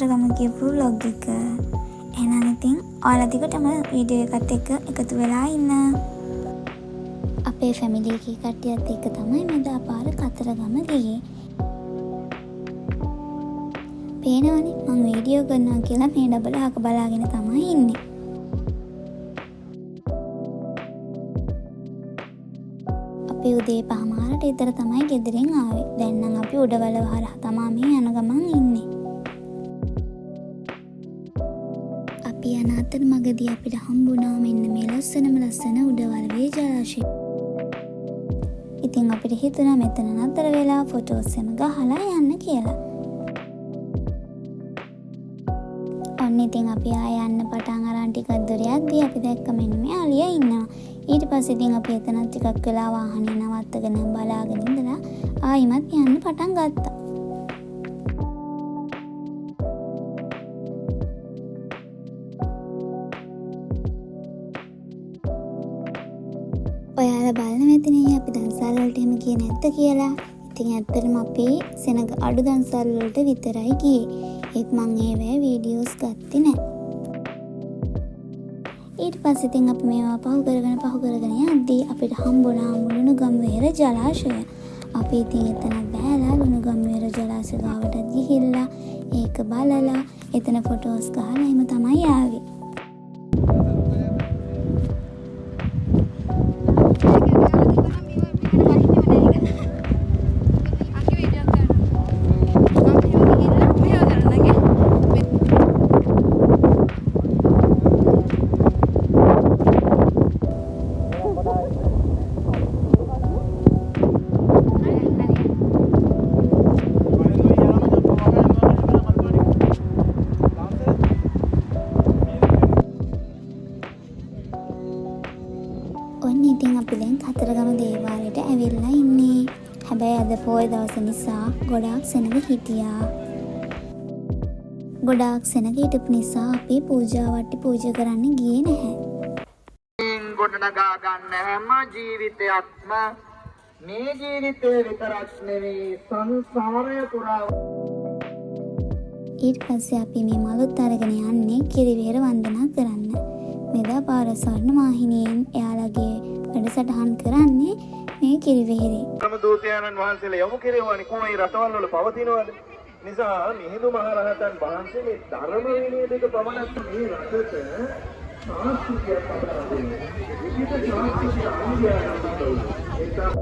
කතරගම ගියපු vlog එක. එහෙනම් ඉතින් ඔයාලා දිගටම වීඩියෝ එකත් එක්ක එකතු වෙලා ඉන්න. අපේ ෆැමිලි එකේ කට්ටියත් එක්ක තමයි මෙදා පාර කතරගම ගියේ. පේනවනේ මම වීඩියෝ කරනවා කියලා මේ ඩබල අහක බලාගෙන තමයි ඉන්නේ. අපි උදේ 5:00ට විතර තමයි ගෙදරින් ආවේ. දැන් නම් අපි උඩවල හරහා තමයි මේ යන ගමන් ඉන්නේ. අපි යන අතර මගදී අපිට හම්බුණා මෙන්න මේ ලස්සන උඩවලවේ ජලාශය. ඉතින් අපිට හිතුණා මෙතන නතර වෙලා ෆොටෝස් එම ගහලා යන්න කියලා. ඔන්න ඉතින් අපි ආය යන්න පටන් අරන් ටිකක් දුර යද්දී අපි දැක්ක මෙන්න මේ අලියා ඉන්නවා. ඊට පස්සේ ඉතින් අපි එතනත් ටිකක් වෙලා වාහනේ නවත්තගෙන බලාගෙන ඉඳලා ආයිමත් යන්න පටන් ගත්තා. ඔයාලා බලන්න මෙතනේ අපි දන්සල් වලට එහෙම ගියේ නැද්ද කියලා. ඉතින් ඇත්තටම අපි සෙනග අඩු දන්සල් වලට විතරයි ගියේ. ඒත් මං ඒවැ වීඩියෝස් ගත්තේ නැහැ. ඊට පස්සේ ඉතින් අපි මේවා පහු කරගෙන යද්දී අපිට හම්බුණා ලුණුගම්වේර ජලාශය. අපි ඉතින් එතන බෑලා ලුණුගම්වේර ජලාශය ගාවට ගිහිල්ලා ඒක බලලා එතන ෆොටෝස් ගහලා එහෙම තමයි ආවේ. ඔන්න ඉතින් අපි දැන් කතරගම දේවාලයට ඇවිල්ලා ඉන්නේ. හැබැයි අද පොය දවස නිසා ගොඩාක් සෙනග හිටියා. ගොඩාක් සෙනග හිටපු නිසා අපි පූජා කරන්න ගියේ නැහැ. ගොඩනගා ගන්න හැම ජීවිතයක්ම මේ ජීවිතේ විතරක් නෙවෙයි සංසාරය පුරා. ඊට පස්සේ අපි මේ මලුත් අරගෙන යන්නේ කිරිවෙහෙර වන්දනා කරන්න. මෙදා පාර ස්වර්ණ වාහිනියෙන් එයාලගේ වැඩසටහන් කරන්නේ මේ කිරිවෙහෙරේ. ධර්ම දූතයන්න් වහන්සේලා යොමු කෙරෙවන්නේ කොයි රටවල් වල පවතිනවද? නිසා මිහිඳු මහරහතන් වහන්සේ මේ ධර්ම විනය දෙක පමණක් මේ රටට සාස්ත්‍රිය පදා දෙන්නේ. විවිධ සාස්ත්‍රික අනුග්‍රහයන්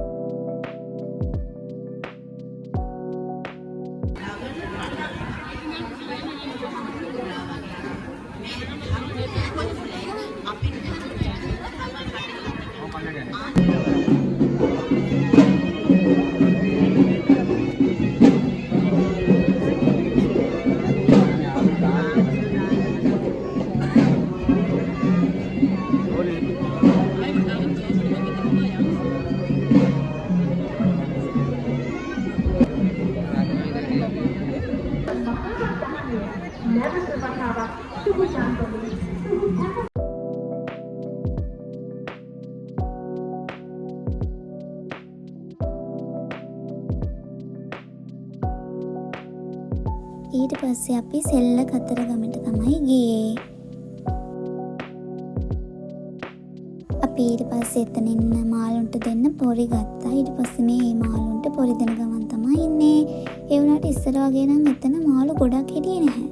ඊට පස්සේ අපි සෙල්ල කතරගමට තමයි ගියේ. අපි ඊට පස්සේ එතන ඉන්න මාළුන්ට දෙන්න පොරි ගත්තා. ඊට පස්සේ මේ මාළුන්ට පොරි දෙන ගමන් තමයි ඉන්නේ. ඒ වුණාට ඉස්සර වගේ නම් එතන මාළු ගොඩක් හිටියේ නැහැ.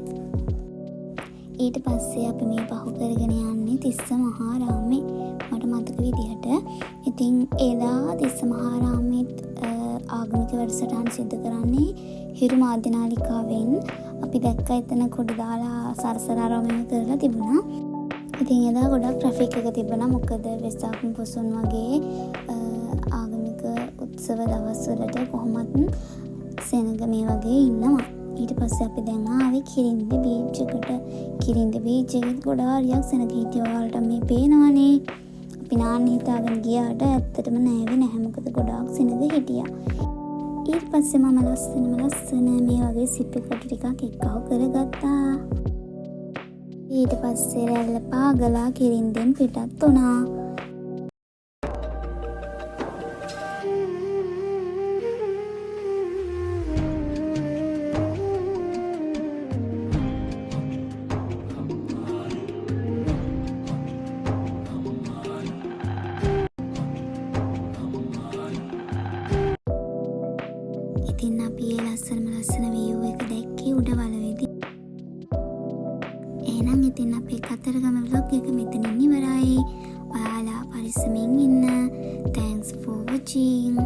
ඊට පස්සේ අපි මේ පහු කරගෙන යන්නේ තිස්ස මහාරාමේ. මට මතක විදිහට ඉතින් එදා තිස්ස මහාරාමේ ආගමික වැඩසටහන් සිදු කරන්නේ හිරු මාධ්‍යනාලිකාවෙන්. අපි දැක්ක එතන කොට දාලා සරසරාරාමයෙන් කරලා තිබුණා. ඉතින් එදා ගොඩක් ට්‍රැෆික් එක තිබුණා. මොකද වෙසක් පුසුන් වගේ ආගමික උත්සව දවස්වලට කොහොමත් සෙනග මේ වගේ ඉන්නවා. ඊට පස්සේ අපි දැන් ආවේ කිරින්දි බීච් එකට. කිරින්දි බීච් එකේ ගොඩාක් සෙනග හිටිය ඔයාලට මේ පේනවනේ. අපි නාන්න හිතාගෙන ගියාට ඇත්තටම නෑවේ නැහැ. මොකද ගොඩාක් සෙනග හිටියා. ඊට පස්සේ මම ලස්සන මේ වගේ සිප් එකකට ටිකක් එක්කව කරගත්තා. ඊට පස්සේ රැල්ල පාගලා කිරින්දෙන් පිටත් වුණා. ඉතින් අපේ කතරගම vlog එක මෙතනින් ඉවරයි. ඔයාලා පරිස්සමින් ඉන්න. Thanks for watching.